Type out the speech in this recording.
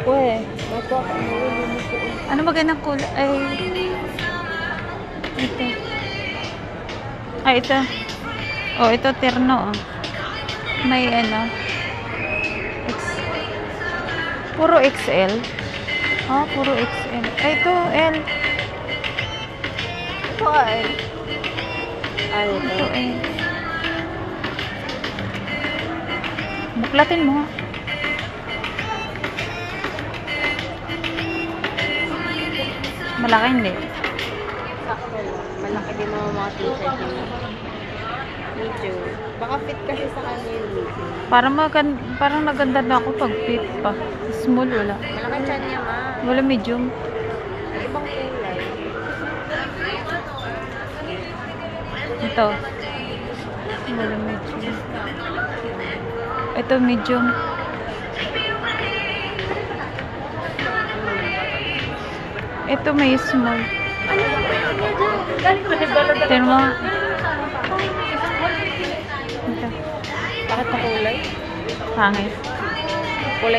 Uy, Ano magandang kulay? Ay, ito. Ay, ito. Oh, ito terno. Oh. May ano. X. Puro XL. Ah, puro XL. Ay, ito L. ito ay. Ano Ito to? L. Buklatin mo. Malaki hindi. Sakto lang. Malaki din naman mga t-shirt niya. Medyo. Baka fit kasi sa kanya yung medyo. Parang naganda na ako pag fit pa. Small wala. Malaki chan niya, ma. Wala medium. May ibang kulay. Ito. Wala medium. Ito medium. Ito may small. Ano ba yan niya dyan? Galing ko nagdala-dala. Tignan mo. Ito. Bakit pa kulay? Pangit.